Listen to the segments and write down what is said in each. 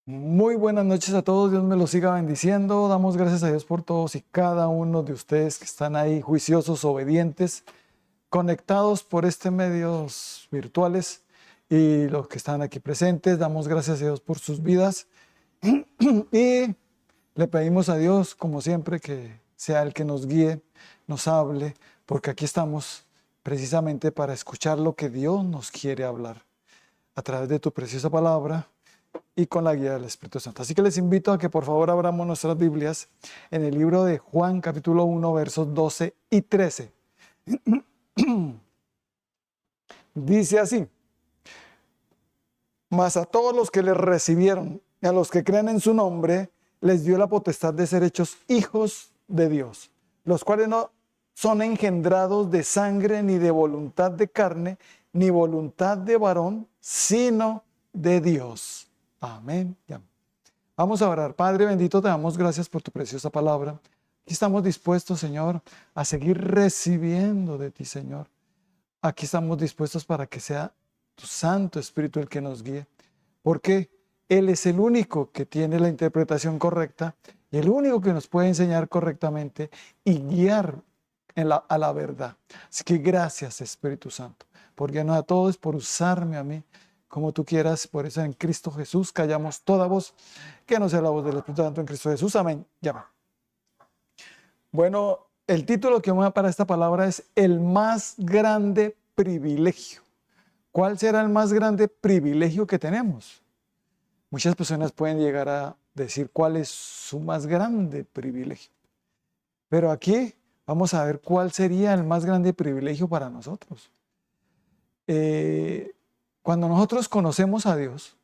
Muy buenas noches a todos, Dios me los siga bendiciendo. Damos gracias a Dios por todos y cada uno de ustedes que están ahí juiciosos, obedientes, conectados por medios virtuales y los que están aquí presentes. Damos gracias a Dios por sus vidas y le pedimos a Dios, como siempre, que sea el que nos guíe, nos hable, porque aquí estamos precisamente para escuchar lo que Dios nos quiere hablar a través de tu preciosa palabra y con la guía del Espíritu Santo. Así que les invito a que por favor abramos nuestras Biblias en el libro de Juan, capítulo 1, versos 12 y 13. Dice así: mas a todos los que le recibieron y a los que creen en su nombre, les dio la potestad de ser hechos hijos de Dios, los cuales no son engendrados de sangre, ni de voluntad de carne, ni voluntad de varón, sino de Dios. Amén. Vamos a orar. Padre bendito, te damos gracias por tu preciosa palabra. Aquí estamos dispuestos, Señor, a seguir recibiendo de ti, Señor. Aquí estamos dispuestos para que sea tu Santo Espíritu el que nos guíe, porque Él es el único que tiene la interpretación correcta y el único que nos puede enseñar correctamente y guiar a la verdad. Así que gracias, Espíritu Santo, por guiarnos a todos, por usarme a mí como tú quieras. Por eso en Cristo Jesús callamos toda voz que no sea la voz del Espíritu Santo en Cristo Jesús. Amén. Ya. Bueno, el título que vamos a para esta palabra es el más grande privilegio. ¿Cuál será el más grande privilegio que tenemos? Muchas personas pueden llegar a decir cuál es su más grande privilegio. Pero aquí vamos a ver cuál sería el más grande privilegio para nosotros. Cuando nosotros conocemos a Dios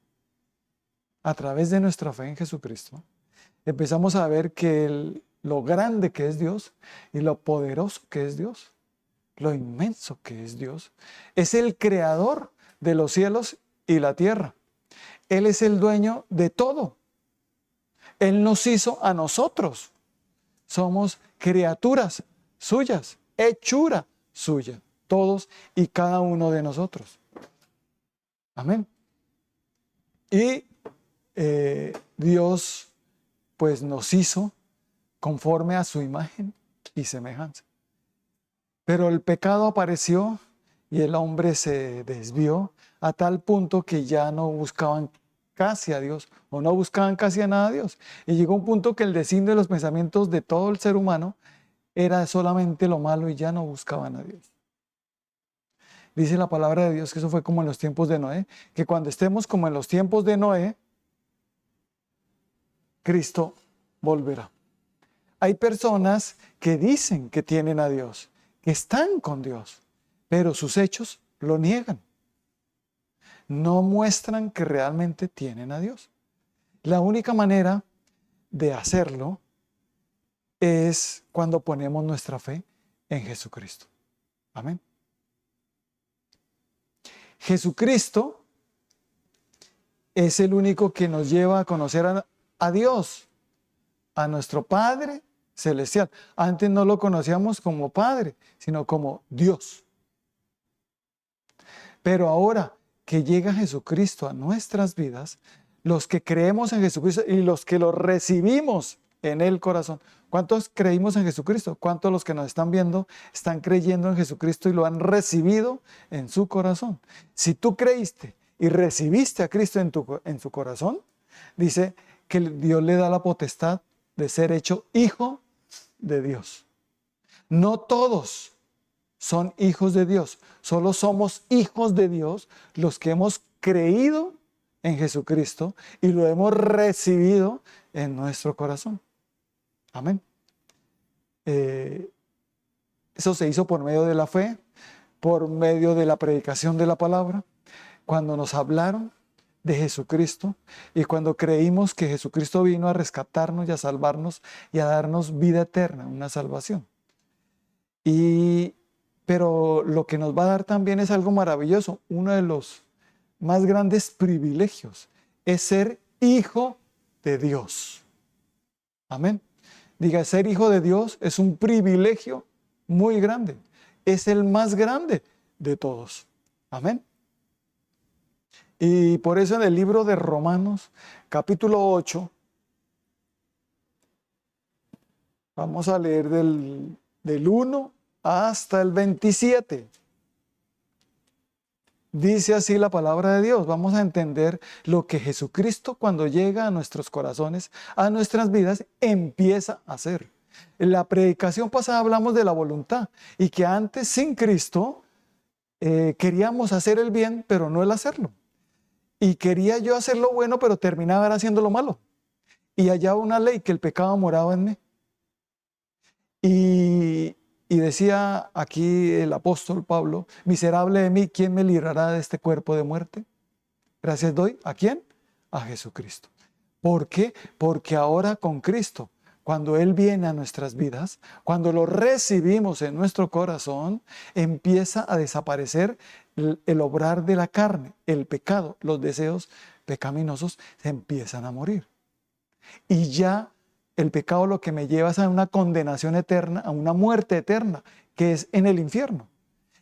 a través de nuestra fe en Jesucristo, empezamos a ver que lo grande que es Dios y lo poderoso que es Dios, lo inmenso que es Dios. Es el creador de los cielos y la tierra. Él es el dueño de todo. Él nos hizo a nosotros. Somos criaturas suyas, hechura suya, todos y cada uno de nosotros. Amén. Y Dios pues nos hizo conforme a su imagen y semejanza. Pero el pecado apareció y el hombre se desvió a tal punto que ya no buscaban casi a Dios o no buscaban casi a nada a Dios. Y llegó un punto que el designio de los pensamientos de todo el ser humano era solamente lo malo y ya no buscaban a Dios. Dice la palabra de Dios que eso fue como en los tiempos de Noé, que cuando estemos como en los tiempos de Noé, Cristo volverá. Hay personas que dicen que tienen a Dios, que están con Dios, pero sus hechos lo niegan. No muestran que realmente tienen a Dios. La única manera de hacerlo es cuando ponemos nuestra fe en Jesucristo. Amén. Jesucristo es el único que nos lleva a conocer a Dios, a nuestro Padre Celestial. Antes no lo conocíamos como Padre, sino como Dios. Pero ahora que llega Jesucristo a nuestras vidas, los que creemos en Jesucristo y los que lo recibimos en el corazón. ¿Cuántos creímos en Jesucristo? ¿Cuántos los que nos están viendo están creyendo en Jesucristo y lo han recibido en su corazón? Si tú creíste y recibiste a Cristo en su corazón, dice que Dios le da la potestad de ser hecho hijo de Dios. No todos son hijos de Dios, solo somos hijos de Dios los que hemos creído en Jesucristo y lo hemos recibido en nuestro corazón. Amén. Eso se hizo por medio de la fe, por medio de la predicación de la palabra, cuando nos hablaron de Jesucristo y cuando creímos que Jesucristo vino a rescatarnos y a salvarnos y a darnos vida eterna, una salvación. Pero lo que nos va a dar también es algo maravilloso. Uno de los más grandes privilegios es ser hijo de Dios. Amén. Diga, ser hijo de Dios es un privilegio muy grande. Es el más grande de todos. Amén. Y por eso en el libro de Romanos, capítulo 8, vamos a leer del 1 hasta el 27. Dice así la palabra de Dios. Vamos a entender lo que Jesucristo, cuando llega a nuestros corazones, a nuestras vidas, empieza a hacer. En la predicación pasada hablamos de la voluntad y que antes sin Cristo queríamos hacer el bien, pero no el hacerlo. Y quería yo hacer lo bueno, pero terminaba haciendo lo malo. Y hallaba una ley, que el pecado moraba en mí. Y decía aquí el apóstol Pablo: miserable de mí, ¿quién me librará de este cuerpo de muerte? Gracias doy, ¿a quién? A Jesucristo. ¿Por qué? Porque ahora con Cristo, cuando Él viene a nuestras vidas, cuando lo recibimos en nuestro corazón, empieza a desaparecer el obrar de la carne, el pecado, los deseos pecaminosos se empiezan a morir. Y ya el pecado lo que me lleva es a una condenación eterna, a una muerte eterna, que es en el infierno.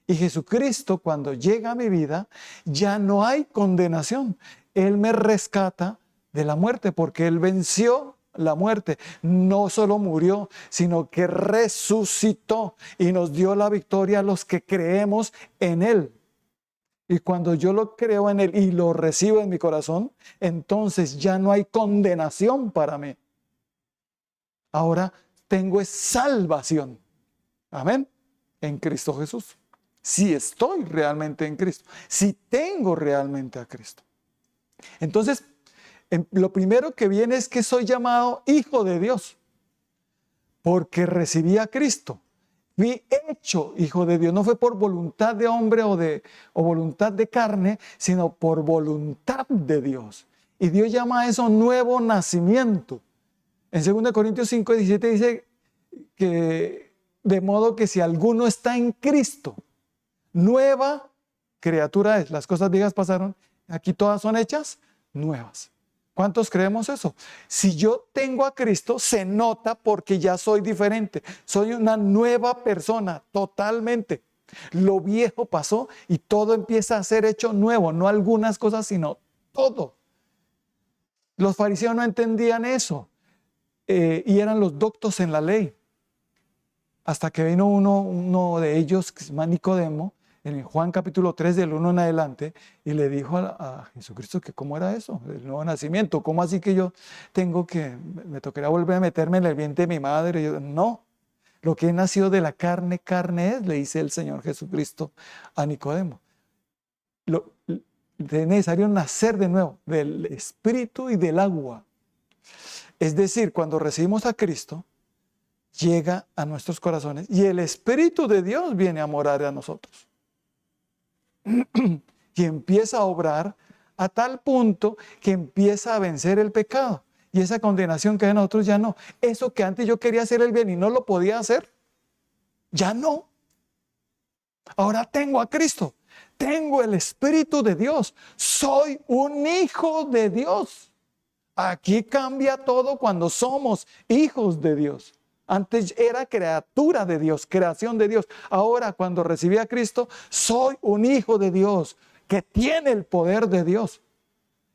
Y Jesucristo, cuando llega a mi vida, ya no hay condenación. Él me rescata de la muerte, porque Él venció la muerte. No solo murió, sino que resucitó y nos dio la victoria a los que creemos en Él. Y cuando yo lo creo en Él y lo recibo en mi corazón, entonces ya no hay condenación para mí. Ahora tengo salvación. Amén. En Cristo Jesús. Si estoy realmente en Cristo. Si tengo realmente a Cristo. Entonces, lo primero que viene es que soy llamado hijo de Dios. Porque recibí a Cristo. Fui hecho hijo de Dios. No fue por voluntad de hombre o voluntad de carne, sino por voluntad de Dios. Y Dios llama a eso nuevo nacimiento. En 2 Corintios 5:17 dice que de modo que si alguno está en Cristo, nueva criatura es. Las cosas viejas pasaron, aquí todas son hechas nuevas. ¿Cuántos creemos eso? Si yo tengo a Cristo, se nota porque ya soy diferente. Soy una nueva persona, totalmente. Lo viejo pasó y todo empieza a ser hecho nuevo. No algunas cosas, sino todo. Los fariseos no entendían eso. Y eran los doctos en la ley. Hasta que vino uno de ellos, que se llama Nicodemo, en Juan capítulo 3, del 1 en adelante, y le dijo a Jesucristo que cómo era eso, el nuevo nacimiento. ¿Cómo así que yo me tocaría volver a meterme en el vientre de mi madre? Y yo, no, lo que he nacido de la carne, carne es, le dice el Señor Jesucristo a Nicodemo. Es necesario nacer de nuevo, del espíritu y del agua. Es decir, cuando recibimos a Cristo, llega a nuestros corazones y el Espíritu de Dios viene a morar a nosotros. Y empieza a obrar a tal punto que empieza a vencer el pecado. Y esa condenación que hay en nosotros ya no. Eso que antes yo quería hacer el bien y no lo podía hacer, ya no. Ahora tengo a Cristo, tengo el Espíritu de Dios, soy un hijo de Dios. Aquí cambia todo cuando somos hijos de Dios. Antes era criatura de Dios, creación de Dios. Ahora, cuando recibí a Cristo, soy un hijo de Dios que tiene el poder de Dios,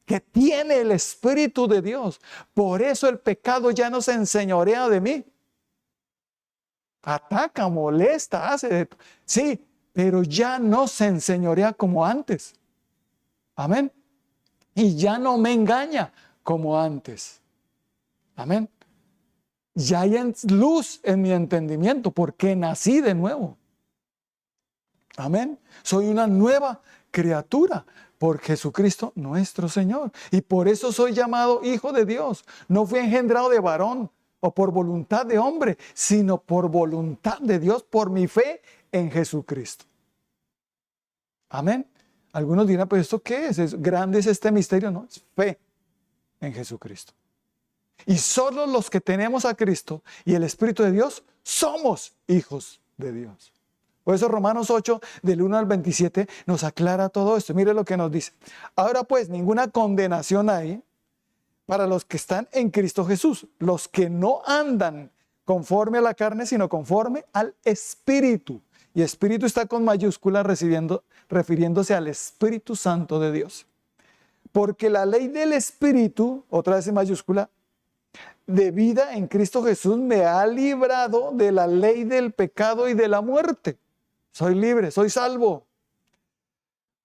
que tiene el Espíritu de Dios. Por eso el pecado ya no se enseñorea de mí. Ataca, molesta, hace. Sí, pero ya no se enseñorea como antes. Amén. Y ya no me engaña como antes. Amén. Ya hay luz en mi entendimiento porque nací de nuevo. Amén. Soy una nueva criatura por Jesucristo nuestro Señor. Y por eso soy llamado hijo de Dios. No fui engendrado de varón o por voluntad de hombre, sino por voluntad de Dios, por mi fe en Jesucristo. Amén. Algunos dirán, pues ¿esto qué es? ¿Grande es este misterio? No, es fe en Jesucristo. Y solo los que tenemos a Cristo y el Espíritu de Dios somos hijos de Dios. Por eso Romanos 8, del 1 al 27, nos aclara todo esto. Mire lo que nos dice. Ahora pues, ninguna condenación hay para los que están en Cristo Jesús, los que no andan conforme a la carne, sino conforme al Espíritu. Y Espíritu está con mayúscula refiriéndose al Espíritu Santo de Dios. Porque la ley del Espíritu, otra vez en mayúscula, de vida en Cristo Jesús me ha librado de la ley del pecado y de la muerte. Soy libre, soy salvo.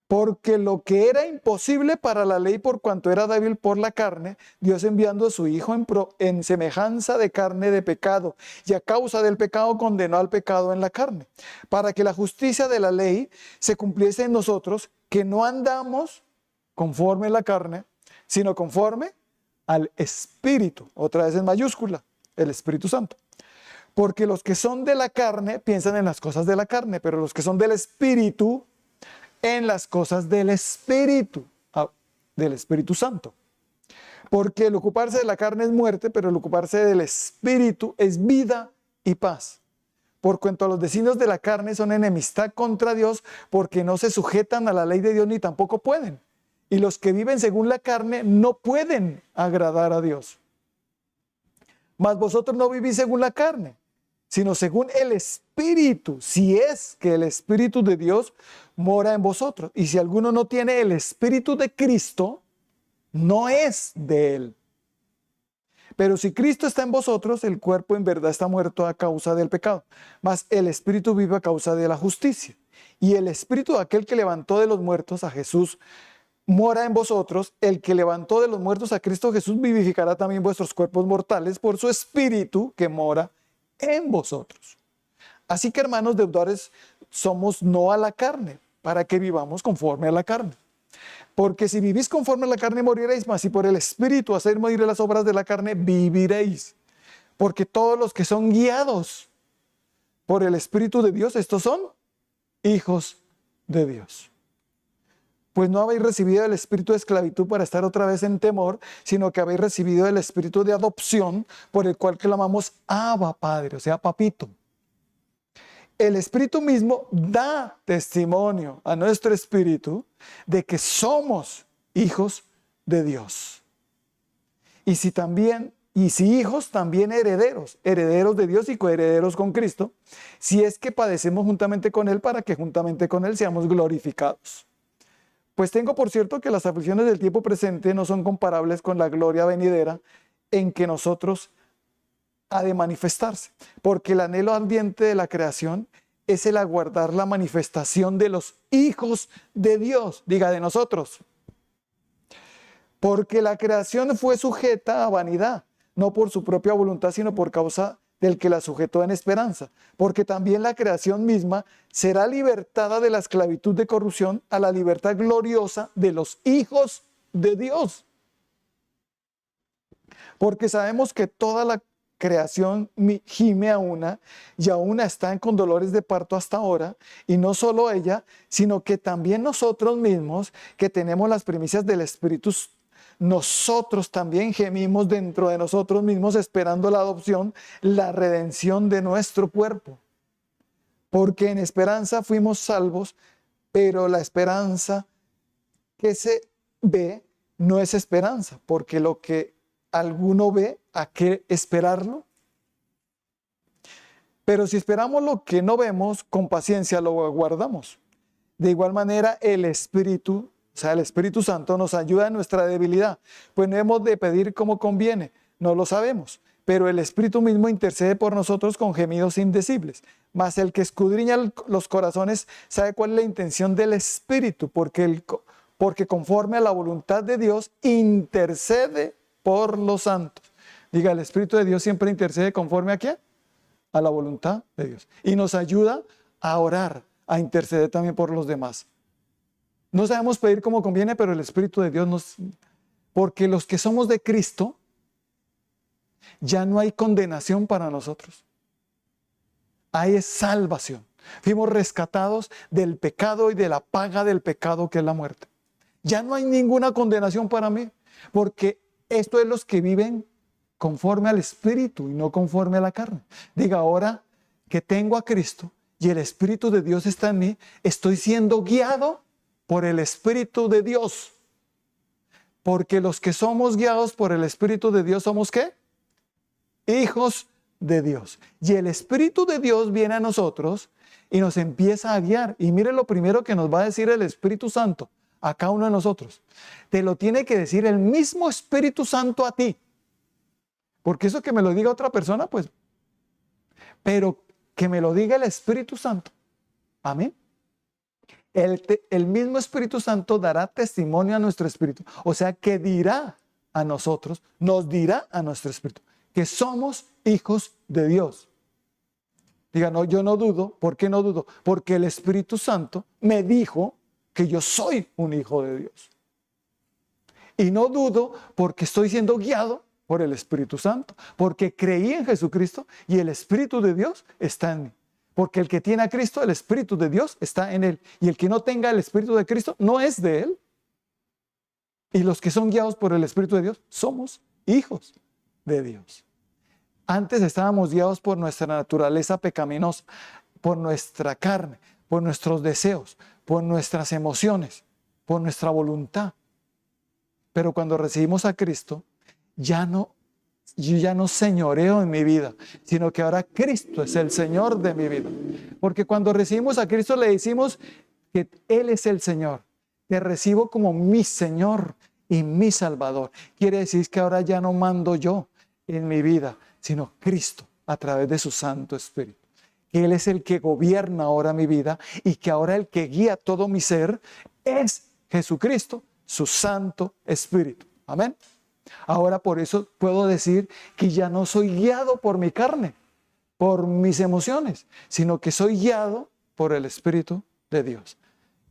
Porque lo que era imposible para la ley por cuanto era débil por la carne, Dios enviando a su Hijo en semejanza de carne de pecado, y a causa del pecado condenó al pecado en la carne, para que la justicia de la ley se cumpliese en nosotros, que no andamos conforme a la carne, sino conforme al Espíritu. Otra vez en mayúscula, el Espíritu Santo. Porque los que son de la carne piensan en las cosas de la carne, pero los que son del Espíritu, en las cosas del Espíritu Santo. Porque el ocuparse de la carne es muerte, pero el ocuparse del Espíritu es vida y paz. Por cuanto a los designios de la carne son enemistad contra Dios, porque no se sujetan a la ley de Dios ni tampoco pueden. Y los que viven según la carne no pueden agradar a Dios. Mas vosotros no vivís según la carne, sino según el Espíritu, si es que el Espíritu de Dios mora en vosotros. Y si alguno no tiene el Espíritu de Cristo, no es de él. Pero si Cristo está en vosotros, el cuerpo en verdad está muerto a causa del pecado, mas el Espíritu vive a causa de la justicia. Y el Espíritu de aquel que levantó de los muertos a Jesús mora en vosotros. El que levantó de los muertos a Cristo Jesús vivificará también vuestros cuerpos mortales por su Espíritu que mora en vosotros. Así que, hermanos, deudores somos no a la carne, para que vivamos conforme a la carne. Porque si vivís conforme a la carne moriréis, mas si por el Espíritu hacéis morir las obras de la carne, viviréis. Porque todos los que son guiados por el Espíritu de Dios, estos son hijos de Dios. Pues no habéis recibido el espíritu de esclavitud para estar otra vez en temor, sino que habéis recibido el espíritu de adopción, por el cual clamamos Abba, Padre, o sea, papito. El Espíritu mismo da testimonio a nuestro espíritu de que somos hijos de Dios. Y si hijos, también herederos de Dios y coherederos con Cristo, si es que padecemos juntamente con Él, para que juntamente con Él seamos glorificados. Pues tengo por cierto que las aflicciones del tiempo presente no son comparables con la gloria venidera en que nosotros ha de manifestarse, porque el anhelo ardiente de la creación es el aguardar la manifestación de los hijos de Dios, diga de nosotros. Porque la creación fue sujeta a vanidad, no por su propia voluntad, sino por causa del que la sujetó en esperanza, porque también la creación misma será libertada de la esclavitud de corrupción a la libertad gloriosa de los hijos de Dios. Porque sabemos que toda la creación gime a una, y a una está con dolores de parto hasta ahora, y no solo ella, sino que también nosotros mismos, que tenemos las primicias del Espíritu, nosotros también gemimos dentro de nosotros mismos esperando la adopción, la redención de nuestro cuerpo. Porque en esperanza fuimos salvos, pero la esperanza que se ve no es esperanza, porque lo que alguno ve, ¿a qué esperarlo? Pero si esperamos lo que no vemos, con paciencia lo aguardamos. De igual manera, el Espíritu, o sea, el Espíritu Santo nos ayuda en nuestra debilidad, pues no hemos de pedir como conviene, no lo sabemos, pero el Espíritu mismo intercede por nosotros con gemidos indecibles. Mas el que escudriña los corazones sabe cuál es la intención del Espíritu, porque conforme a la voluntad de Dios intercede por los santos. Diga, el Espíritu de Dios siempre intercede conforme ¿a qué? A la voluntad de Dios. Y nos ayuda a orar, a interceder también por los demás. No sabemos pedir como conviene, pero el Espíritu de Dios nos... Porque los que somos de Cristo, ya no hay condenación para nosotros. Hay salvación. Fuimos rescatados del pecado y de la paga del pecado, que es la muerte. Ya no hay ninguna condenación para mí, porque esto es los que viven conforme al Espíritu y no conforme a la carne. Diga, ahora que tengo a Cristo y el Espíritu de Dios está en mí, estoy siendo guiado por el Espíritu de Dios. Porque los que somos guiados por el Espíritu de Dios, ¿somos qué? Hijos de Dios. Y el Espíritu de Dios viene a nosotros y nos empieza a guiar. Y mire lo primero que nos va a decir el Espíritu Santo a cada uno de nosotros. Te lo tiene que decir el mismo Espíritu Santo a ti. Porque eso que me lo diga otra persona, pues, pero que me lo diga el Espíritu Santo. Amén. El mismo Espíritu Santo dará testimonio a nuestro espíritu. O sea, que dirá a nosotros, nos dirá a nuestro espíritu, que somos hijos de Dios. Diga, no, yo no dudo. ¿Por qué no dudo? Porque el Espíritu Santo me dijo que yo soy un hijo de Dios. Y no dudo porque estoy siendo guiado por el Espíritu Santo, porque creí en Jesucristo y el Espíritu de Dios está en mí. Porque el que tiene a Cristo, el Espíritu de Dios está en él. Y el que no tenga el Espíritu de Cristo no es de él. Y los que son guiados por el Espíritu de Dios somos hijos de Dios. Antes estábamos guiados por nuestra naturaleza pecaminosa, por nuestra carne, por nuestros deseos, por nuestras emociones, por nuestra voluntad. Pero cuando recibimos a Cristo, yo ya no señoreo en mi vida, sino que ahora Cristo es el Señor de mi vida. Porque cuando recibimos a Cristo le decimos que Él es el Señor. Te recibo como mi Señor y mi Salvador. Quiere decir que ahora ya no mando yo en mi vida, sino Cristo a través de su Santo Espíritu. Que Él es el que gobierna ahora mi vida y que ahora el que guía todo mi ser es Jesucristo, su Santo Espíritu. Amén. Ahora por eso puedo decir que ya no soy guiado por mi carne, por mis emociones, sino que soy guiado por el Espíritu de Dios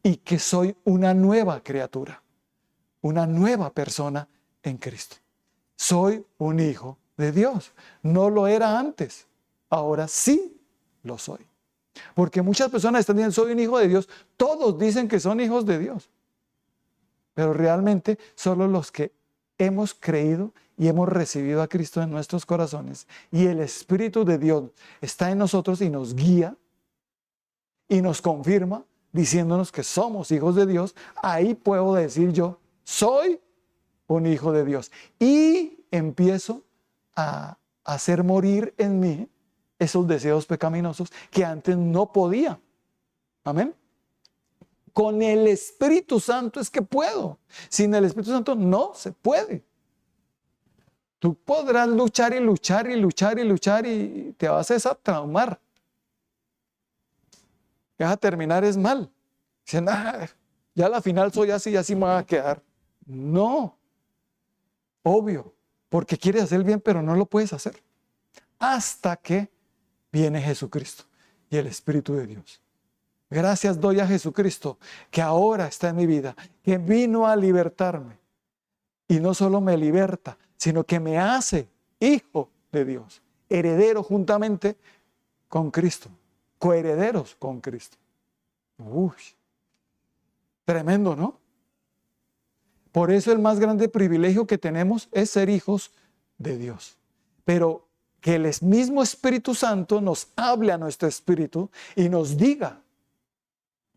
y que soy una nueva criatura, una nueva persona en Cristo. Soy un hijo de Dios. No lo era antes, ahora sí lo soy. Porque muchas personas están diciendo, soy un hijo de Dios. Todos dicen que son hijos de Dios. Pero realmente solo los que hemos creído y hemos recibido a Cristo en nuestros corazones y el Espíritu de Dios está en nosotros y nos guía y nos confirma diciéndonos que somos hijos de Dios, ahí puedo decir yo, soy un hijo de Dios. Y empiezo a hacer morir en mí esos deseos pecaminosos que antes no podía. Amén. Con el Espíritu Santo es que puedo. Sin el Espíritu Santo no se puede. Tú podrás luchar y luchar y luchar y luchar y te vas a traumar. Vas a terminar es mal. Dicen, ya a la final soy así y así me va a quedar. No. Obvio. Porque quieres hacer el bien, pero no lo puedes hacer. Hasta que viene Jesucristo y el Espíritu de Dios. Gracias doy a Jesucristo, que ahora está en mi vida, que vino a libertarme. Y no solo me liberta, sino que me hace hijo de Dios, heredero juntamente con Cristo, coherederos con Cristo. Uy, tremendo, ¿no? Por eso el más grande privilegio que tenemos es ser hijos de Dios. Pero que el mismo Espíritu Santo nos hable a nuestro espíritu y nos diga,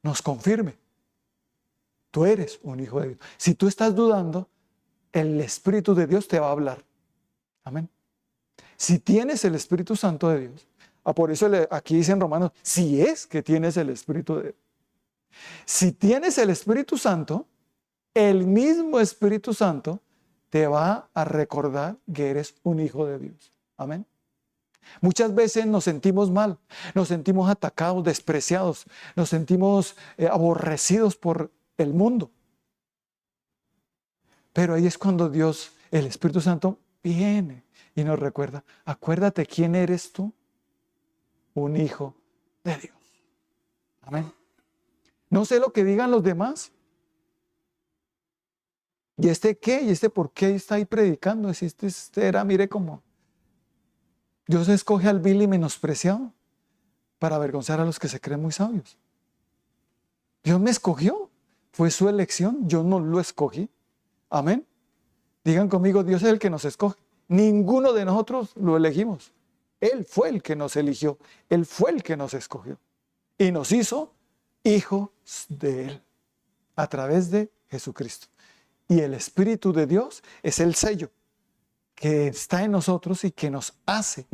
nos confirme, tú eres un hijo de Dios. Si tú estás dudando, el Espíritu de Dios te va a hablar. Amén. Si tienes el Espíritu Santo de Dios, por eso aquí dice en Romanos, si es que tienes el Espíritu de Dios. Si tienes el Espíritu Santo, el mismo Espíritu Santo te va a recordar que eres un hijo de Dios. Amén. Muchas veces nos sentimos mal, nos sentimos atacados, despreciados, nos sentimos aborrecidos por el mundo. Pero ahí es cuando Dios, el Espíritu Santo, viene y nos recuerda, acuérdate quién eres tú, un hijo de Dios. Amén. No sé lo que digan los demás. ¿Y este qué? ¿Y este por qué está ahí predicando? Si este era, mire cómo. Dios escoge al vil y menospreciado para avergonzar a los que se creen muy sabios. Dios me escogió, fue su elección, yo no lo escogí. Amén. Digan conmigo, Dios es el que nos escoge. Ninguno de nosotros lo elegimos. Él fue el que nos eligió, Él fue el que nos escogió. Y nos hizo hijos de Él a través de Jesucristo. Y el Espíritu de Dios es el sello que está en nosotros y que nos hace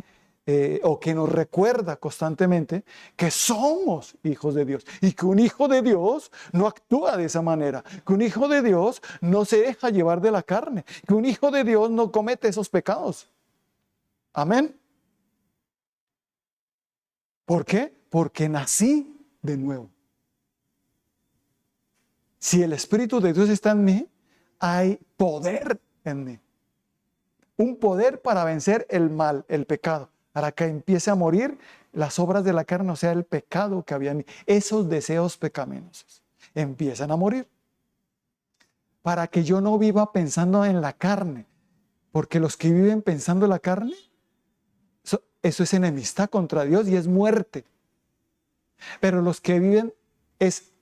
o que nos recuerda constantemente que somos hijos de Dios y que un hijo de Dios no actúa de esa manera, que un hijo de Dios no se deja llevar de la carne, que un hijo de Dios no comete esos pecados. Amén. ¿Por qué? Porque nací de nuevo. Si el Espíritu de Dios está en mí, hay poder en mí. Un poder para vencer el mal, el pecado, para que empiece a morir las obras de la carne, o sea, el pecado que había en mí. Esos deseos pecaminosos empiezan a morir. Para que yo no viva pensando en la carne, porque los que viven pensando en la carne, eso es enemistad contra Dios y es muerte. Pero los que viven es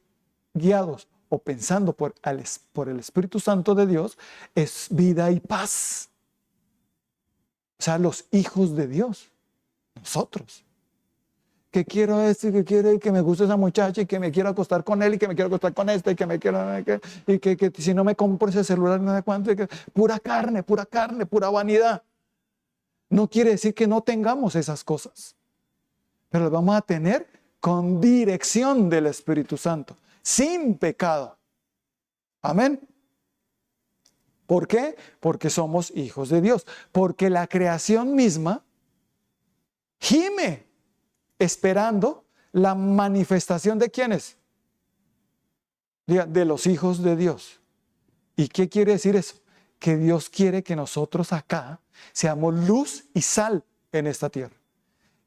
guiados o pensando por el Espíritu Santo de Dios, es vida y paz. O sea, los hijos de Dios, nosotros. Que quiero esto y que quiero y que me gusta esa muchacha y que me quiero acostar con él y que me quiero acostar con esta y que me quiero y que si no me compro ese celular no sé cuánto, pura carne, pura vanidad. No quiere decir que no tengamos esas cosas, pero las vamos a tener con dirección del Espíritu Santo, sin pecado. Amén. ¿Por qué? Porque somos hijos de Dios. Porque la creación misma gime esperando la manifestación de ¿quiénes? De los hijos de Dios. ¿Y qué quiere decir eso? Que Dios quiere que nosotros acá seamos luz y sal en esta tierra.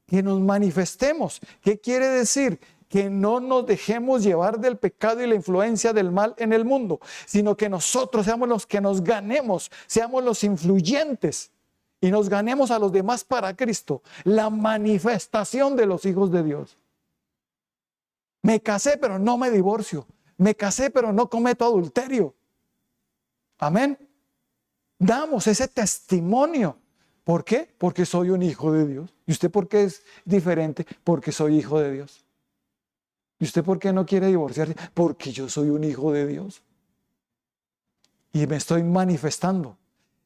Que nos manifestemos. ¿Qué quiere decir? Que no nos dejemos llevar del pecado y la influencia del mal en el mundo, sino que nosotros seamos los que nos ganemos, seamos los influyentes y nos ganemos a los demás para Cristo, la manifestación de los hijos de Dios. Me casé, pero no me divorcio. Me casé, pero no cometo adulterio. Amén. Damos ese testimonio. ¿Por qué? Porque soy un hijo de Dios. ¿Y usted por qué es diferente? Porque soy hijo de Dios. ¿Y usted por qué no quiere divorciarse? Porque yo soy un hijo de Dios. Y me estoy manifestando.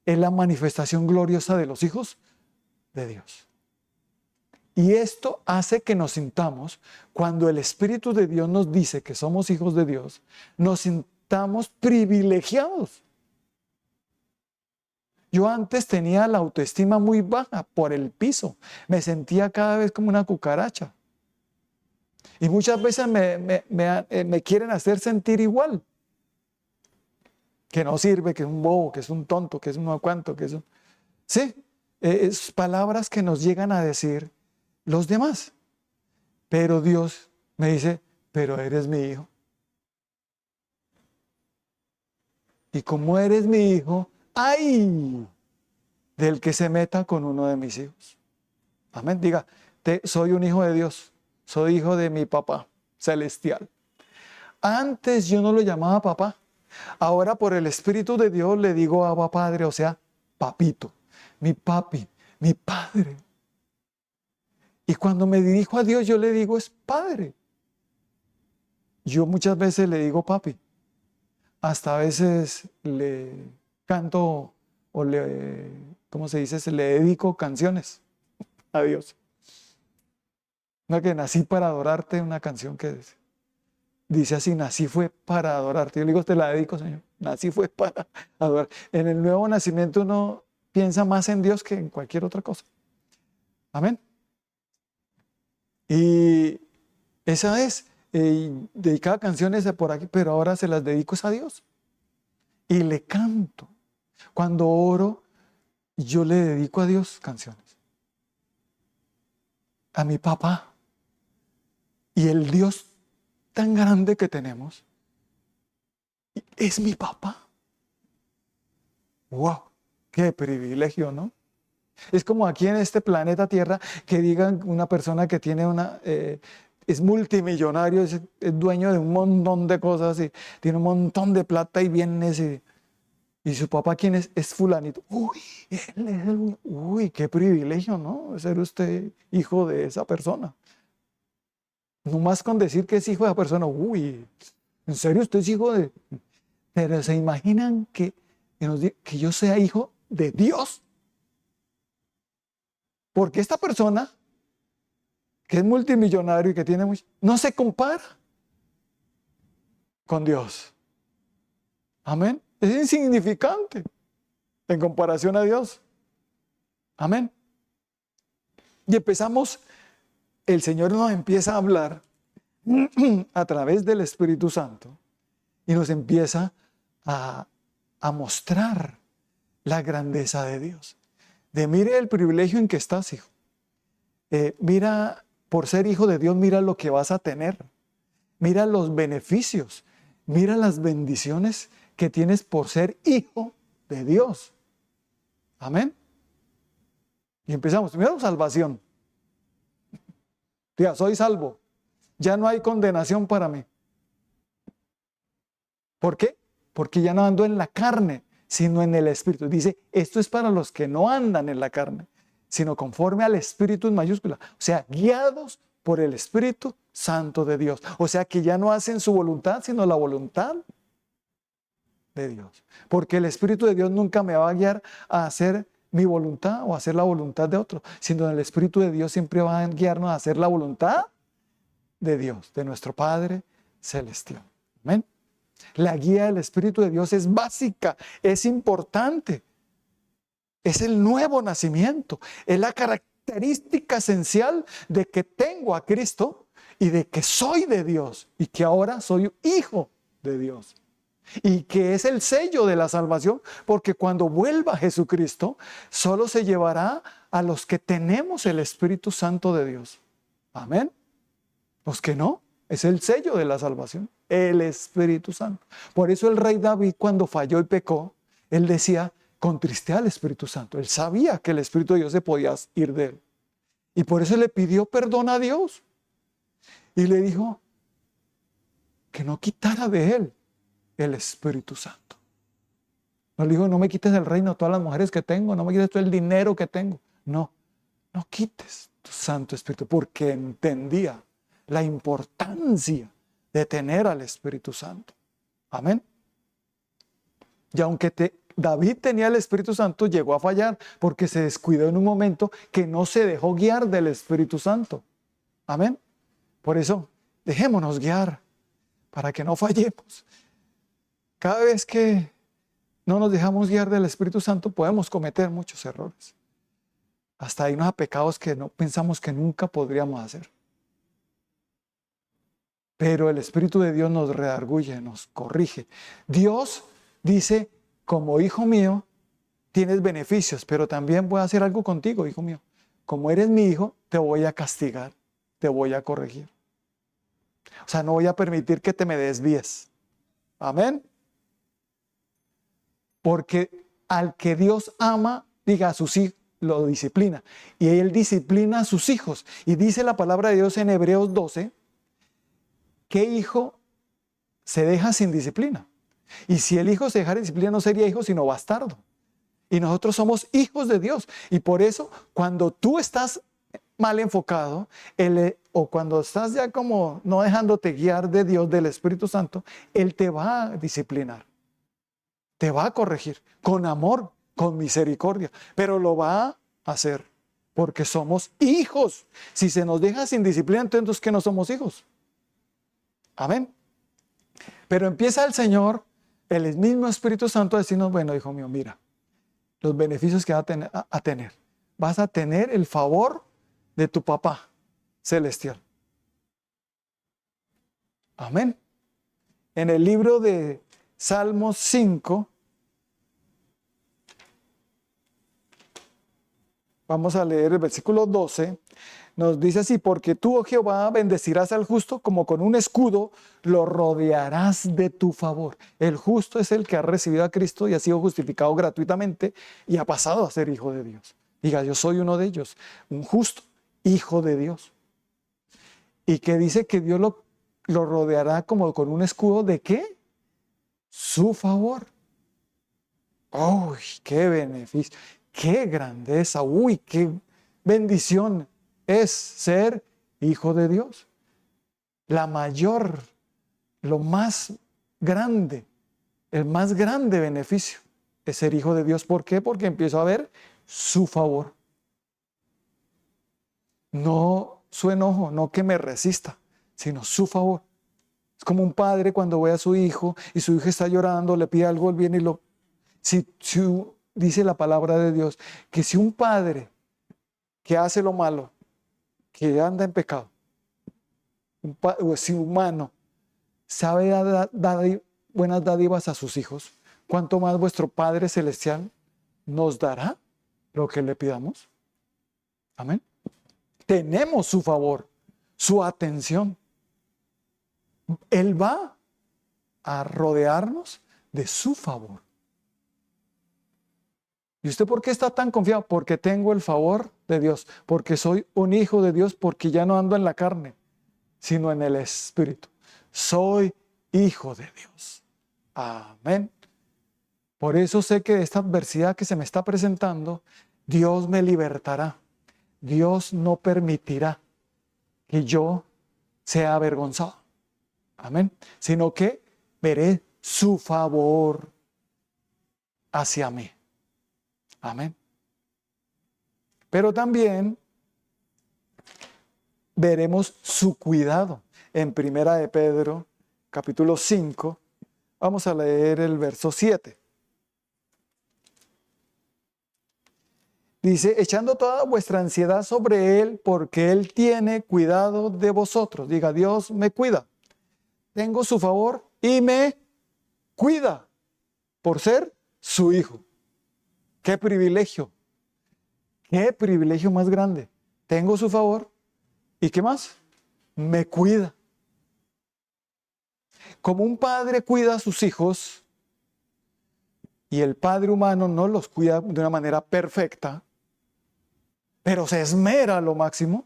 Es la manifestación gloriosa de los hijos de Dios. Y esto hace que nos sintamos, cuando el Espíritu de Dios nos dice que somos hijos de Dios, nos sintamos privilegiados. Yo antes tenía la autoestima muy baja por el piso. Me sentía cada vez como una cucaracha. Y muchas veces me quieren hacer sentir igual. Que no sirve, que es un bobo, que es un tonto, que es un no cuánto, que es un... Sí, es palabras que nos llegan a decir los demás. Pero Dios me dice, pero eres mi hijo. Y como eres mi hijo, ¡ay! Del que se meta con uno de mis hijos. Amén. Diga, soy un hijo de Dios. Soy hijo de mi papá celestial. Antes yo no lo llamaba papá. Ahora por el Espíritu de Dios le digo Abba Padre, o sea, papito, mi papi, mi padre. Y cuando me dirijo a Dios yo le digo es padre. Yo muchas veces le digo papi. Hasta a veces le canto o ¿cómo se dice? Le dedico canciones a Dios. Una que nací para adorarte, una canción que dice así, nací fue para adorarte. Yo le digo, te la dedico, Señor. Nací fue para adorar. En el nuevo nacimiento uno piensa más en Dios que en cualquier otra cosa. Amén. Y esa es, dedicaba canciones de por aquí, pero ahora se las dedico a Dios. Y le canto. Cuando oro, yo le dedico a Dios canciones. A mi papá. Y el Dios tan grande que tenemos es mi papá. ¡Wow! ¡Qué privilegio!, ¿no? Es como aquí en este planeta Tierra que digan una persona que tiene es multimillonario, es dueño de un montón de cosas y tiene un montón de plata y bienes y su papá, ¿quién es? Es fulanito. Uy, qué privilegio, ¿no? Ser usted hijo de esa persona. No más con decir que es hijo de esa persona. Uy, ¿en serio usted es hijo de...? Pero ¿se imaginan que yo sea hijo de Dios? Porque esta persona que es multimillonario y que tiene mucho, no se compara con Dios. Amén. Es insignificante en comparación a Dios. Amén. Y empezamos, el Señor nos empieza a hablar a través del Espíritu Santo y nos empieza a mostrar la grandeza de Dios. De mire el privilegio en que estás, hijo. Mira, por ser hijo de Dios, mira lo que vas a tener. Mira los beneficios. Mira las bendiciones que tienes por ser hijo de Dios. Amén. Y empezamos. Primero, salvación. Diga, soy salvo. Ya no hay condenación para mí. ¿Por qué? Porque ya no ando en la carne, sino en el Espíritu. Dice, esto es para los que no andan en la carne, sino conforme al Espíritu en mayúscula. O sea, guiados por el Espíritu Santo de Dios. O sea, que ya no hacen su voluntad, sino la voluntad de Dios. Porque el Espíritu de Dios nunca me va a guiar a hacer mi voluntad o a hacer la voluntad de otro, sino el Espíritu de Dios siempre va a guiarnos a hacer la voluntad de Dios, de nuestro Padre Celestial. Amén. La guía del Espíritu de Dios es básica, es importante. Es el nuevo nacimiento, es la característica esencial de que tengo a Cristo y de que soy de Dios y que ahora soy hijo de Dios. Y que es el sello de la salvación, porque cuando vuelva Jesucristo, solo se llevará a los que tenemos el Espíritu Santo de Dios. Amén. Los que no, es el sello de la salvación, el Espíritu Santo. Por eso el rey David, cuando falló y pecó, él decía, contristé al Espíritu Santo. Él sabía que el Espíritu de Dios se podía ir de él. Y por eso le pidió perdón a Dios. Y le dijo que no quitara de él el Espíritu Santo. No le dijo, no me quites el reino, todas las mujeres que tengo, no me quites todo el dinero que tengo. No, no quites tu Santo Espíritu, porque entendía la importancia de tener al Espíritu Santo. Amén. Y aunque David tenía el Espíritu Santo, llegó a fallar porque se descuidó en un momento que no se dejó guiar del Espíritu Santo. Amén. Por eso, dejémonos guiar para que no fallemos. Cada vez que no nos dejamos guiar del Espíritu Santo, podemos cometer muchos errores. Hasta irnos a pecados que no pensamos que nunca podríamos hacer. Pero el Espíritu de Dios nos redarguye, nos corrige. Dios dice, como hijo mío, tienes beneficios, pero también voy a hacer algo contigo, hijo mío. Como eres mi hijo, te voy a castigar, te voy a corregir. O sea, no voy a permitir que te me desvíes. Amén. Porque al que Dios ama, diga a sus hijos, lo disciplina. Y Él disciplina a sus hijos. Y dice la palabra de Dios en Hebreos 12, ¿qué hijo se deja sin disciplina? Y si el hijo se dejara disciplina, no sería hijo, sino bastardo. Y nosotros somos hijos de Dios. Y por eso, cuando tú estás mal enfocado, o cuando estás ya como no dejándote guiar de Dios, del Espíritu Santo, Él te va a disciplinar. Te va a corregir con amor, con misericordia, pero lo va a hacer porque somos hijos. Si se nos deja sin disciplina, entonces que no somos hijos. Amén. Pero empieza el Señor, el mismo Espíritu Santo, a decirnos, bueno, hijo mío, mira, los beneficios que vas a tener. Vas a tener el favor de tu papá celestial. Amén. En el libro de Salmos 5, vamos a leer el versículo 12, nos dice así, porque tú, oh Jehová, bendecirás al justo como con un escudo, lo rodearás de tu favor. El justo es el que ha recibido a Cristo y ha sido justificado gratuitamente y ha pasado a ser hijo de Dios. Diga, yo soy uno de ellos, un justo hijo de Dios. Y que dice que Dios lo rodeará como con un escudo ¿de qué? Su favor. ¡Uy, qué beneficio! ¡Qué grandeza! ¡Uy, qué bendición es ser hijo de Dios! La mayor, lo más grande, el más grande beneficio es ser hijo de Dios. ¿Por qué? Porque empiezo a ver su favor. No su enojo, no que me resista, sino su favor. Es como un padre cuando ve a su hijo y su hijo está llorando, le pide algo, él viene y lo... dice la palabra de Dios, que si un padre que hace lo malo, que anda en pecado, o si humano, sabe dar buenas dádivas a sus hijos, ¿cuánto más vuestro Padre Celestial nos dará lo que le pidamos? Amén. Tenemos su favor, su atención. Él va a rodearnos de su favor. ¿Y usted por qué está tan confiado? Porque tengo el favor de Dios, porque soy un hijo de Dios, porque ya no ando en la carne, sino en el Espíritu. Soy hijo de Dios. Amén. Por eso sé que de esta adversidad que se me está presentando, Dios me libertará. Dios no permitirá que yo sea avergonzado. Amén. Sino que veré su favor hacia mí. Amén. Pero también veremos su cuidado. En Primera de Pedro, capítulo 5, vamos a leer el verso 7. Dice, echando toda vuestra ansiedad sobre Él, porque Él tiene cuidado de vosotros. Diga, Dios me cuida. Tengo su favor y me cuida por ser su hijo. ¡Qué privilegio! ¡Qué privilegio más grande! Tengo su favor y ¿qué más? Me cuida. Como un padre cuida a sus hijos y el padre humano no los cuida de una manera perfecta, pero se esmera a lo máximo,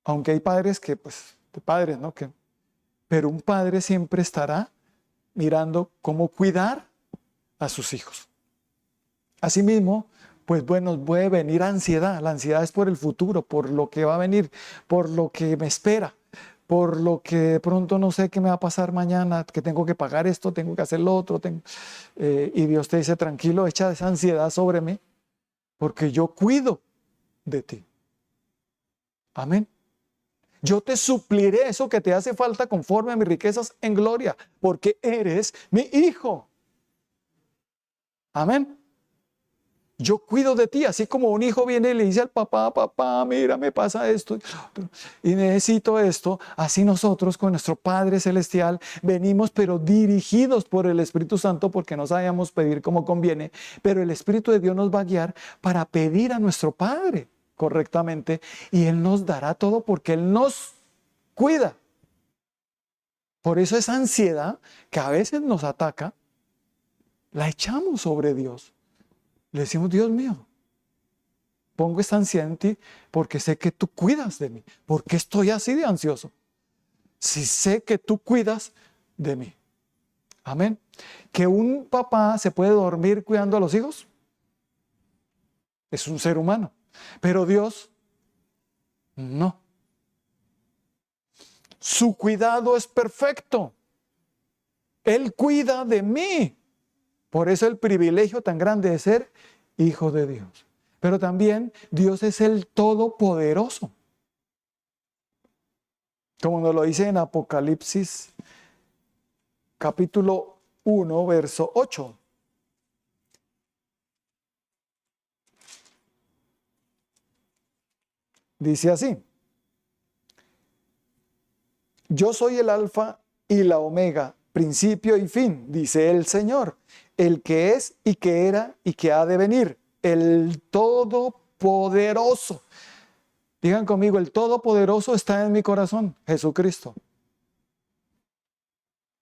aunque hay padres que, pues, de padres, ¿no? Pero un padre siempre estará mirando cómo cuidar a sus hijos. Asimismo, pues bueno, puede venir ansiedad. La ansiedad es por el futuro, por lo que va a venir, por lo que me espera, por lo que de pronto no sé qué me va a pasar mañana, que tengo que pagar esto, tengo que hacer lo otro. Y Dios te dice, tranquilo, echa esa ansiedad sobre mí, porque yo cuido de ti. Amén. Yo te supliré eso que te hace falta conforme a mis riquezas en gloria, porque eres mi hijo. Amén. Yo cuido de ti, así como un hijo viene y le dice al papá, papá, mira, me pasa esto y necesito esto. Así nosotros con nuestro Padre Celestial venimos, pero dirigidos por el Espíritu Santo, porque no sabíamos pedir como conviene, pero el Espíritu de Dios nos va a guiar para pedir a nuestro Padre correctamente y Él nos dará todo porque Él nos cuida. Por eso esa ansiedad que a veces nos ataca, la echamos sobre Dios. Le decimos, Dios mío, pongo esta ansiedad en ti porque sé que tú cuidas de mí. ¿Por qué estoy así de ansioso? Si sé que tú cuidas de mí. Amén. ¿Que un papá se puede dormir cuidando a los hijos? Es un ser humano. Pero Dios, no. Su cuidado es perfecto. Él cuida de mí. Por eso el privilegio tan grande de ser hijo de Dios. Pero también Dios es el Todopoderoso. Como nos lo dice en Apocalipsis, capítulo 1, verso 8. Dice así: yo soy el alfa y la omega, principio y fin, dice el Señor, el que es y que era y que ha de venir, el Todopoderoso. Digan conmigo, el Todopoderoso está en mi corazón, Jesucristo.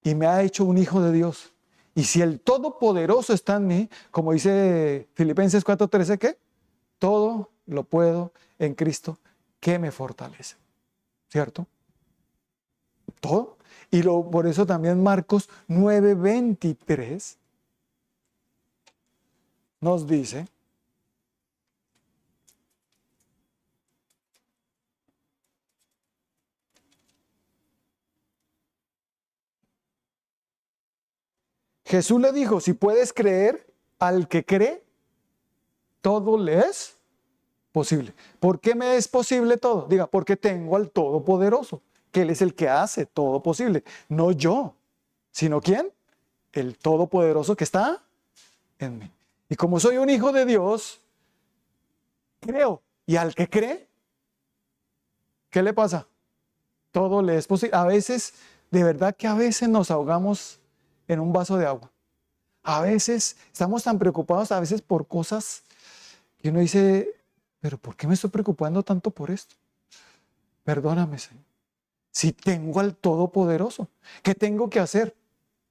Y me ha hecho un hijo de Dios. Y si el Todopoderoso está en mí, como dice Filipenses 4:13, ¿qué? Todo lo puedo en Cristo que me fortalece. ¿Cierto? Todo. Y por eso también Marcos 9:23 nos dice: Jesús le dijo, si puedes creer, al que cree, todo le es posible. ¿Por qué me es posible todo? Diga, porque tengo al Todopoderoso, que Él es el que hace todo posible. No yo, sino ¿quién? El Todopoderoso que está en mí. Y como soy un hijo de Dios, creo. Y al que cree, ¿qué le pasa? Todo le es posible. A veces, de verdad que a veces nos ahogamos en un vaso de agua. A veces estamos tan preocupados a veces por cosas que uno dice, pero ¿por qué me estoy preocupando tanto por esto? Perdóname, Señor. Si tengo al Todopoderoso, ¿qué tengo que hacer?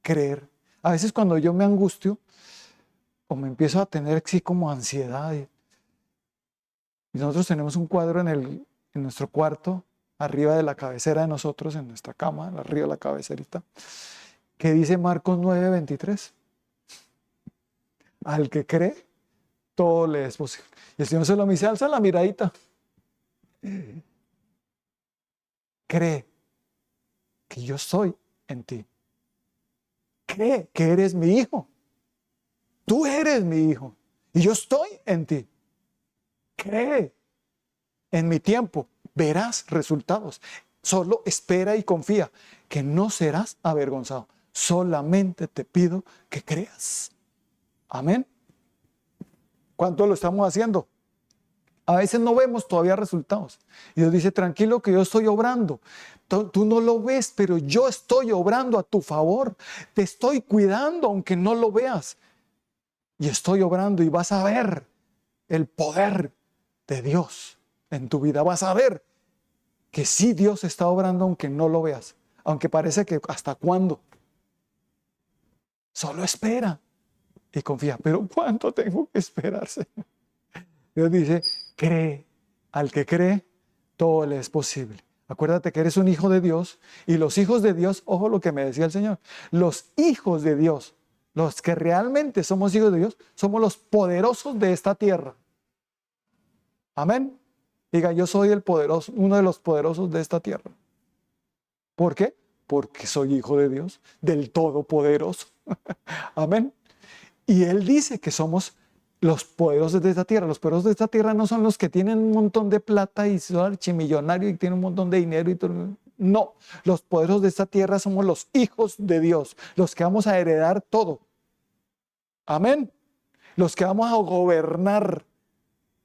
Creer. A veces cuando yo me angustio o me empiezo a tener así como ansiedad, y nosotros tenemos un cuadro en nuestro cuarto, arriba de la cabecera de nosotros, en nuestra cama, arriba de la cabecerita, que dice Marcos 9:23. Al que cree, todo le es posible. Y el Señor se lo dice, alza la miradita. Cree que yo soy en ti. Cree que eres mi hijo. Tú eres mi hijo. Y yo estoy en ti. Cree en mi tiempo. Verás resultados. Solo espera y confía que no serás avergonzado. Solamente te pido que creas. Amén. ¿Cuánto lo estamos haciendo? A veces no vemos todavía resultados. Y Dios dice, tranquilo que yo estoy obrando. Tú no lo ves, pero yo estoy obrando a tu favor. Te estoy cuidando aunque no lo veas. Y estoy obrando y vas a ver el poder de Dios en tu vida. Vas a ver que sí Dios está obrando aunque no lo veas. Aunque parece que hasta cuándo. Solo espera y confía. Pero ¿cuánto tengo que esperar, Señor? Dios dice, cree. Al que cree, todo le es posible. Acuérdate que eres un hijo de Dios y los hijos de Dios, ojo lo que me decía el Señor, los hijos de Dios, los que realmente somos hijos de Dios, somos los poderosos de esta tierra. Amén. Diga, yo soy el poderoso, uno de los poderosos de esta tierra. ¿Por qué? Porque soy hijo de Dios, del Todopoderoso. Amén. Y Él dice que somos los poderosos de esta tierra. Los poderosos de esta tierra no son los que tienen un montón de plata y son archimillonarios y tienen un montón de dinero y todo. No, los poderosos de esta tierra somos los hijos de Dios, los que vamos a heredar todo. Amén. Los que vamos a gobernar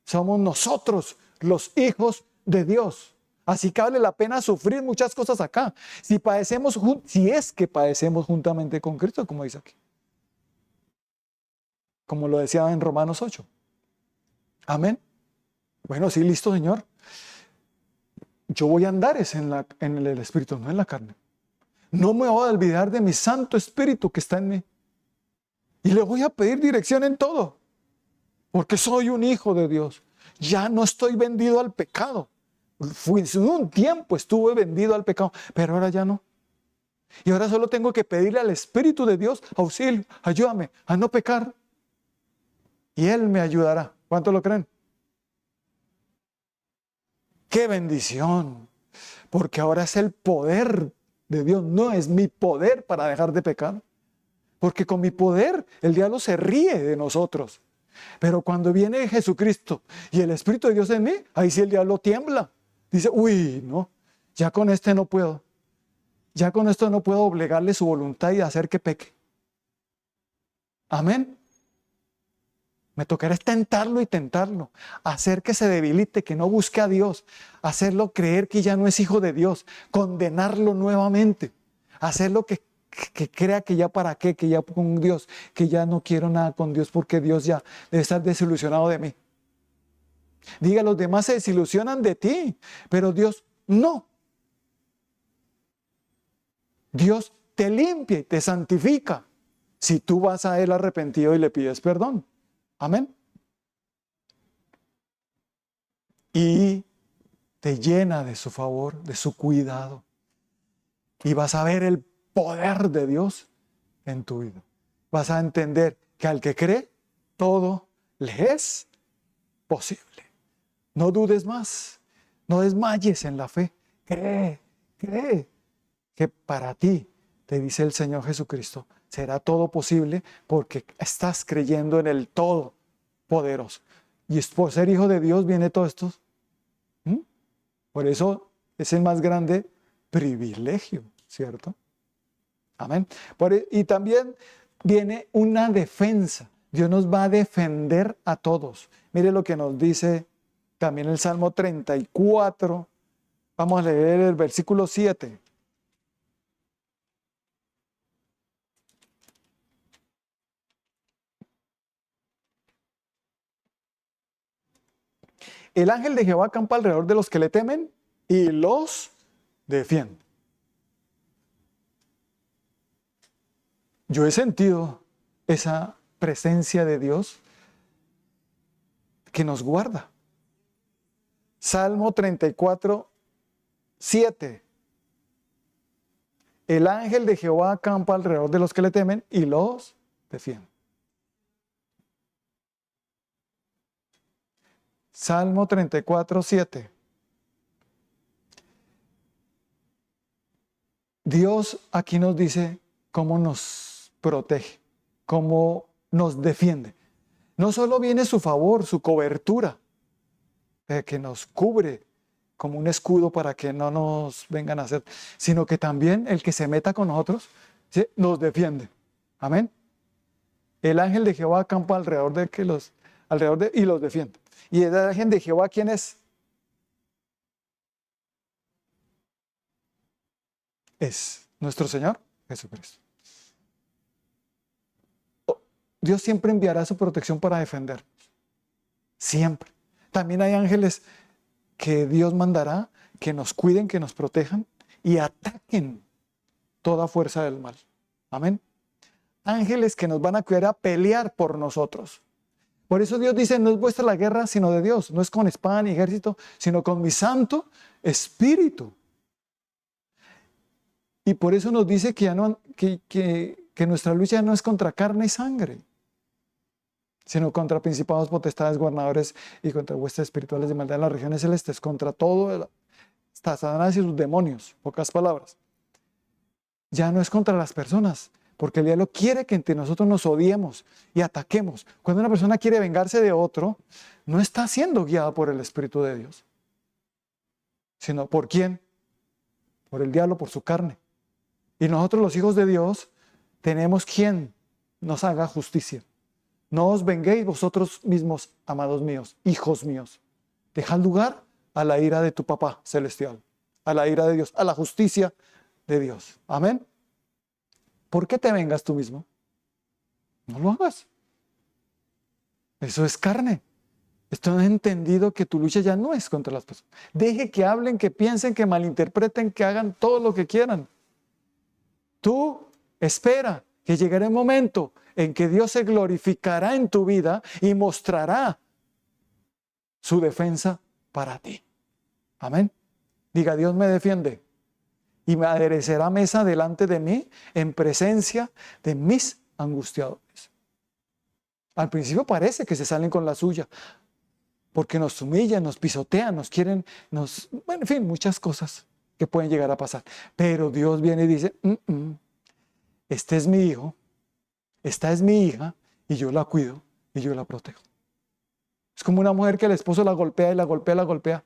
somos nosotros, los hijos de Dios. Así que vale la pena sufrir muchas cosas acá. Si es que padecemos juntamente con Cristo, como dice aquí. Como lo decía en Romanos 8. Amén. Bueno, sí, listo, Señor. Yo voy a andar en el Espíritu, no en la carne. No me voy a olvidar de mi Santo Espíritu que está en mí. Y le voy a pedir dirección en todo. Porque soy un hijo de Dios. Ya no estoy vendido al pecado. Un tiempo estuve vendido al pecado, pero ahora ya no. Y ahora solo tengo que pedirle al Espíritu de Dios, auxilio, ayúdame a no pecar. Y Él me ayudará. ¿Cuánto lo creen? ¡Qué bendición! Porque ahora es el poder de Dios, no es mi poder para dejar de pecar. Porque con mi poder el diablo se ríe de nosotros. Pero cuando viene Jesucristo y el Espíritu de Dios en mí, ahí sí el diablo tiembla. Dice, uy, no, ya con este no puedo. Ya con esto no puedo obligarle su voluntad y hacer que peque. Amén. Me tocará tentarlo y tentarlo, hacer que se debilite, que no busque a Dios, hacerlo creer que ya no es hijo de Dios, condenarlo nuevamente, hacerlo que crea que ya para qué, que ya con Dios, que ya no quiero nada con Dios porque Dios ya debe estar desilusionado de mí. Diga, los demás se desilusionan de ti, pero Dios no. Dios te limpia y te santifica si tú vas a Él arrepentido y le pides perdón. Amén. Y te llena de su favor, de su cuidado. Y vas a ver el poder de Dios en tu vida. Vas a entender que al que cree, todo le es posible. No dudes más. No desmayes en la fe. Cree que para ti, te dice el Señor Jesucristo, será todo posible porque estás creyendo en el Todopoderoso. Y es por ser hijo de Dios viene todo esto. ¿Mm? Por eso es el más grande privilegio, ¿cierto? Amén. Y también viene una defensa. Dios nos va a defender a todos. Mire lo que nos dice también el Salmo 34. Vamos a leer el versículo 7. El ángel de Jehová acampa alrededor de los que le temen y los defiende. Yo he sentido esa presencia de Dios que nos guarda. Salmo 34, 7. El ángel de Jehová acampa alrededor de los que le temen y los defiende. Salmo 34, 7. Dios aquí nos dice cómo nos protege, cómo nos defiende. No solo viene su favor, su cobertura, que nos cubre como un escudo para que no nos vengan a hacer, sino que también el que se meta con nosotros, ¿sí?, nos defiende. Amén. El ángel de Jehová acampa alrededor y los defiende. ¿Y el ángel de Jehová quién es? Es nuestro Señor Jesucristo. Dios siempre enviará su protección para defendernos. Siempre. También hay ángeles que Dios mandará que nos cuiden, que nos protejan y ataquen toda fuerza del mal. Amén. Ángeles que nos van a cuidar a pelear por nosotros. Por eso Dios dice, no es vuestra la guerra, sino de Dios. No es con espada ni ejército, sino con mi Santo Espíritu. Y por eso nos dice que, ya no, que nuestra lucha no es contra carne y sangre, sino contra principados, potestades, gobernadores y contra huestes espirituales de maldad en las regiones celestes, contra todo, hasta Satanás y sus demonios, pocas palabras. Ya no es contra las personas, porque el diablo quiere que entre nosotros nos odiemos y ataquemos. Cuando una persona quiere vengarse de otro, no está siendo guiada por el Espíritu de Dios, sino ¿por quién? Por el diablo, por su carne. Y nosotros los hijos de Dios tenemos quien nos haga justicia. No os venguéis vosotros mismos, amados míos, hijos míos. Dejad lugar a la ira de tu papá celestial, a la ira de Dios, a la justicia de Dios. Amén. ¿Por qué te vengas tú mismo? No lo hagas. Eso es carne. Esto no es entendido que tu lucha ya no es contra las personas. Deje que hablen, que piensen, que malinterpreten, que hagan todo lo que quieran. Tú espera que llegará el momento en que Dios se glorificará en tu vida y mostrará su defensa para ti. Amén. Diga, Dios me defiende y me aderecerá mesa delante de mí en presencia de mis angustiadores. Al principio parece que se salen con la suya, porque nos humillan, nos pisotean, nos quieren, bueno, en fin, muchas cosas que pueden llegar a pasar. Pero Dios viene y dice, este es mi hijo, esta es mi hija, y yo la cuido y yo la protejo. Es como una mujer que el esposo la golpea y la golpea, la golpea.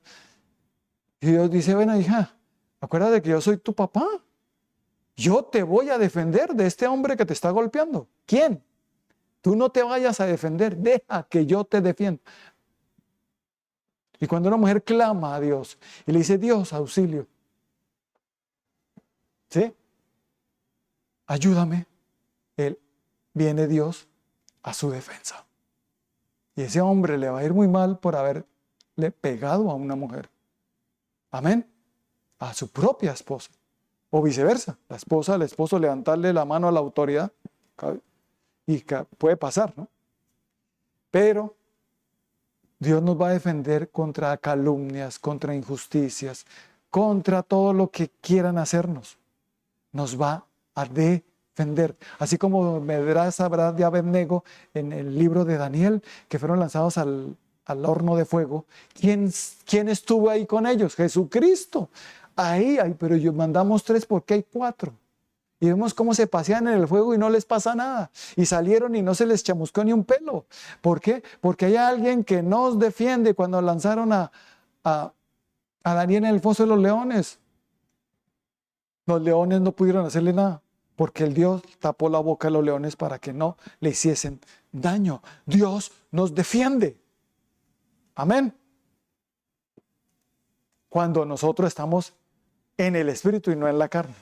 Y Dios dice, bueno, hija, acuérdate que yo soy tu papá. Yo te voy a defender de este hombre que te está golpeando. ¿Quién? Tú no te vayas a defender, deja que yo te defienda. Y cuando una mujer clama a Dios y le dice, Dios, auxilio, ¿sí?, ayúdame, viene Dios a su defensa. Y ese hombre le va a ir muy mal por haberle pegado a una mujer. Amén. A su propia esposa. O viceversa. La esposa al esposo levantarle la mano a la autoridad. Y puede pasar, ¿no? Pero Dios nos va a defender contra calumnias, contra injusticias, contra todo lo que quieran hacernos. Nos va a defender. Así como Medrás, Sadrach y Abednego en el libro de Daniel, que fueron lanzados al horno de fuego. ¿Quién estuvo ahí con ellos? Jesucristo. Ahí, pero mandamos 3 porque hay 4. Y vemos cómo se pasean en el fuego y no les pasa nada. Y salieron y no se les chamuscó ni un pelo. ¿Por qué? Porque hay alguien que nos defiende. Cuando lanzaron a Daniel en el foso de los leones no pudieron hacerle nada. Porque el Dios tapó la boca de los leones para que no le hiciesen daño. Dios nos defiende. Amén. Cuando nosotros estamos en el Espíritu y no en la carne.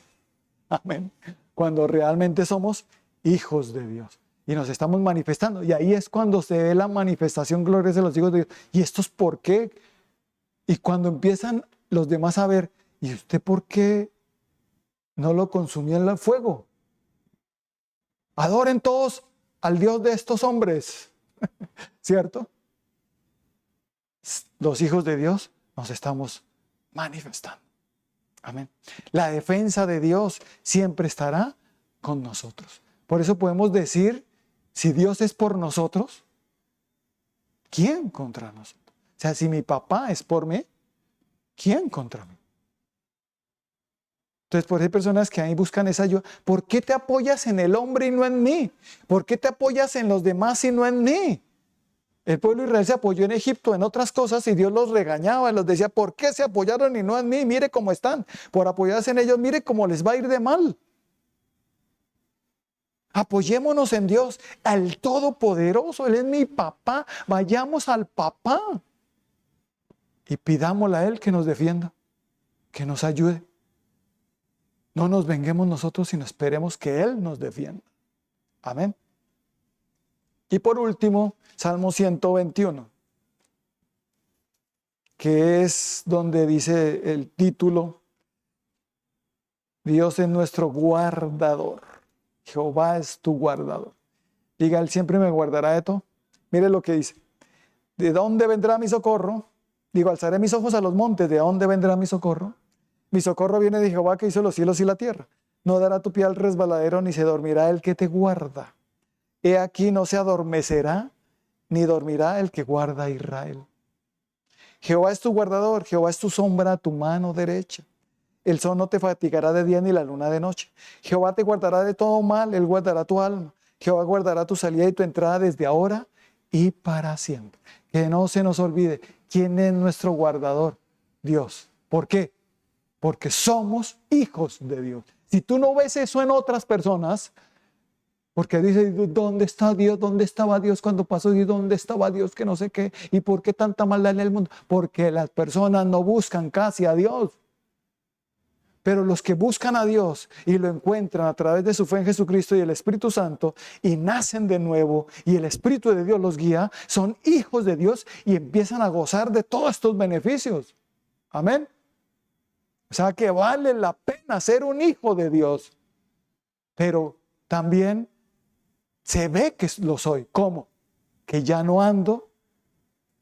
Amén. Cuando realmente somos hijos de Dios y nos estamos manifestando. Y ahí es cuando se ve la manifestación gloriosa de los hijos de Dios. ¿Y esto es por qué? Y cuando empiezan los demás a ver, ¿y usted por qué no lo consumió en el fuego? Adoren todos al Dios de estos hombres. ¿Cierto? Los hijos de Dios nos estamos manifestando. Amén. La defensa de Dios siempre estará con nosotros. Por eso podemos decir, si Dios es por nosotros, ¿quién contra nosotros? O sea, si mi papá es por mí, ¿quién contra mí? Entonces, por eso hay personas que ahí buscan esa ayuda. ¿Por qué te apoyas en el hombre y no en mí? ¿Por qué te apoyas en los demás y no en mí? El pueblo de Israel se apoyó en Egipto en otras cosas y Dios los regañaba y los decía, ¿por qué se apoyaron y no en mí? Mire cómo están. Por apoyarse en ellos, mire cómo les va a ir de mal. Apoyémonos en Dios, al Todopoderoso. Él es mi papá. Vayamos al papá y pidámosle a Él que nos defienda, que nos ayude. No nos venguemos nosotros, sino esperemos que Él nos defienda. Amén. Y por último, Salmo 121, que es donde dice el título, Dios es nuestro guardador. Jehová es tu guardador. Diga, Él siempre me guardará de todo. Mire lo que dice. ¿De dónde vendrá mi socorro? Digo, alzaré mis ojos a los montes. ¿De dónde vendrá mi socorro? Mi socorro viene de Jehová que hizo los cielos y la tierra. No dará tu pie al resbaladero, ni se dormirá el que te guarda. He aquí no se adormecerá, ni dormirá el que guarda a Israel. Jehová es tu guardador, Jehová es tu sombra a tu mano derecha. El sol no te fatigará de día ni la luna de noche. Jehová te guardará de todo mal, Él guardará tu alma. Jehová guardará tu salida y tu entrada desde ahora y para siempre. Que no se nos olvide quién es nuestro guardador, Dios. ¿Por qué? Porque somos hijos de Dios. Si tú no ves eso en otras personas, porque dice, ¿dónde está Dios? ¿Dónde estaba Dios cuando pasó? ¿Y dónde estaba Dios que no sé qué? ¿Y por qué tanta maldad en el mundo? Porque las personas no buscan casi a Dios. Pero los que buscan a Dios y lo encuentran a través de su fe en Jesucristo y el Espíritu Santo y nacen de nuevo y el Espíritu de Dios los guía, son hijos de Dios y empiezan a gozar de todos estos beneficios. Amén. O sea que vale la pena ser un hijo de Dios. Pero también se ve que lo soy. ¿Cómo? Que ya no ando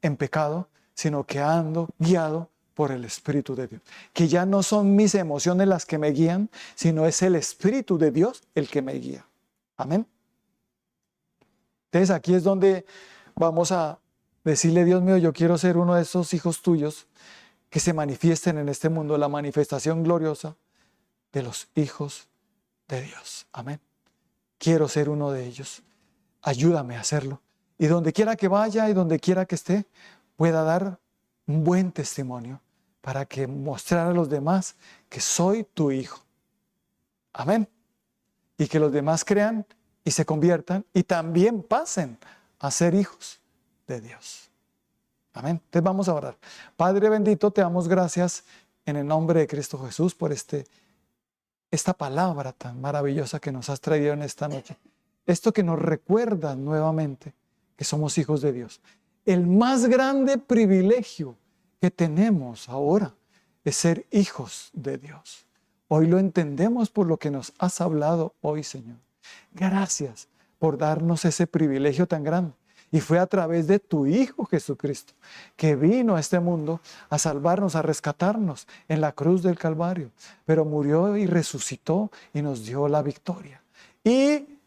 en pecado, sino que ando guiado por el Espíritu de Dios. Que ya no son mis emociones las que me guían, sino es el Espíritu de Dios el que me guía. Amén. Entonces aquí es donde vamos a decirle, Dios mío, yo quiero ser uno de esos hijos tuyos que se manifiesten en este mundo, la manifestación gloriosa de los hijos de Dios. Amén. Quiero ser uno de ellos. Ayúdame a hacerlo. Y donde quiera que vaya y donde quiera que esté, pueda dar un buen testimonio para que mostrar a los demás que soy tu hijo. Amén. Y que los demás crean y se conviertan y también pasen a ser hijos de Dios. Amén. Entonces vamos a orar. Padre bendito, te damos gracias en el nombre de Cristo Jesús por esta palabra tan maravillosa que nos has traído en esta noche. Esto que nos recuerda nuevamente que somos hijos de Dios. El más grande privilegio que tenemos ahora es ser hijos de Dios. Hoy lo entendemos por lo que nos has hablado hoy, Señor. Gracias por darnos ese privilegio tan grande. Y fue a través de tu Hijo Jesucristo que vino a este mundo a salvarnos, a rescatarnos en la cruz del Calvario. Pero murió y resucitó y nos dio la victoria. Y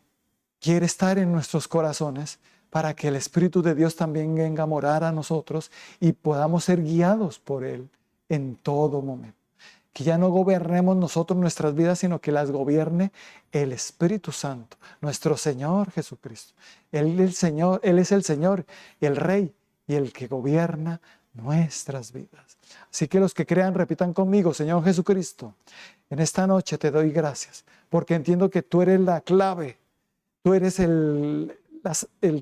quiere estar en nuestros corazones para que el Espíritu de Dios también venga a morar a nosotros y podamos ser guiados por Él en todo momento. que ya no gobernemos nosotros nuestras vidas, sino que las gobierne el Espíritu Santo, nuestro Señor Jesucristo. Él es el Señor, el Rey y el que gobierna nuestras vidas. Así que los que crean, repitan conmigo: Señor Jesucristo, en esta noche te doy gracias, porque entiendo que tú eres la clave, tú eres el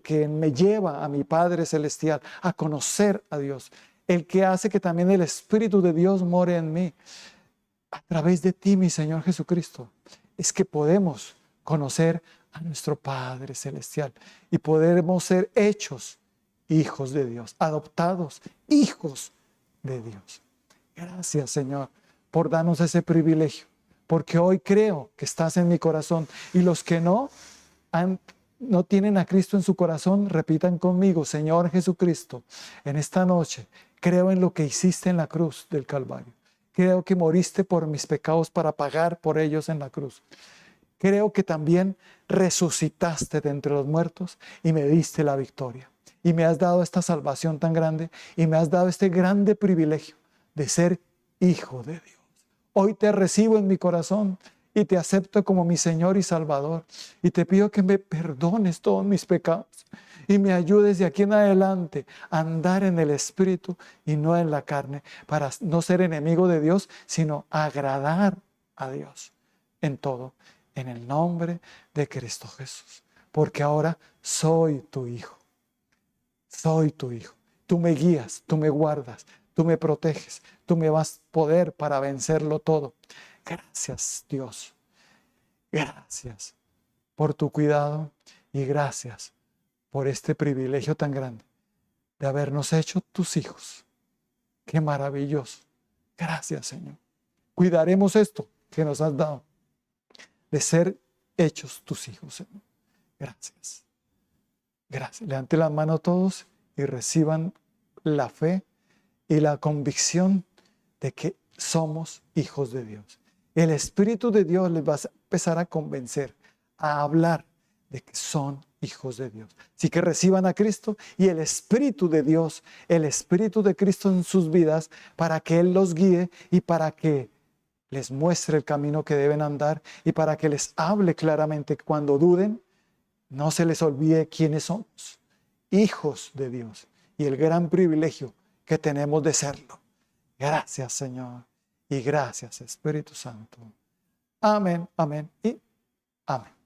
que me lleva a mi Padre Celestial, a conocer a Dios, el que hace que también el Espíritu de Dios more en mí. A través de ti, mi Señor Jesucristo, es que podemos conocer a nuestro Padre Celestial y podemos ser hechos hijos de Dios, adoptados hijos de Dios. Gracias, Señor, por darnos ese privilegio, porque hoy creo que estás en mi corazón, y los que no tienen a Cristo en su corazón, repitan conmigo: Señor Jesucristo, en esta noche creo en lo que hiciste en la cruz del Calvario. Creo que moriste por mis pecados para pagar por ellos en la cruz. Creo que también resucitaste de entre los muertos y me diste la victoria. Y me has dado esta salvación tan grande y me has dado este grande privilegio de ser hijo de Dios. Hoy te recibo en mi corazón y te acepto como mi Señor y Salvador. Y te pido que me perdones todos mis pecados y me ayudes de aquí en adelante a andar en el Espíritu y no en la carne, para no ser enemigo de Dios, sino agradar a Dios en todo, en el nombre de Cristo Jesús. Porque ahora soy tu hijo. Soy tu hijo. Tú me guías, tú me guardas, tú me proteges, tú me das poder para vencerlo todo. Gracias, Dios. Gracias por tu cuidado y gracias por este privilegio tan grande de habernos hecho tus hijos. Qué maravilloso. Gracias, Señor. Cuidaremos esto que nos has dado, de ser hechos tus hijos, Señor. Gracias. Gracias. Levanten las manos todos y reciban la fe y la convicción de que somos hijos de Dios. El Espíritu de Dios les va a empezar a convencer, a hablar de que son hijos de Dios. Así que reciban a Cristo y el Espíritu de Dios, el Espíritu de Cristo en sus vidas, para que Él los guíe y para que les muestre el camino que deben andar y para que les hable claramente. Cuando duden, no se les olvide quiénes somos, hijos de Dios, y el gran privilegio que tenemos de serlo. Gracias, Señor, y gracias, Espíritu Santo. Amén, amén y amén.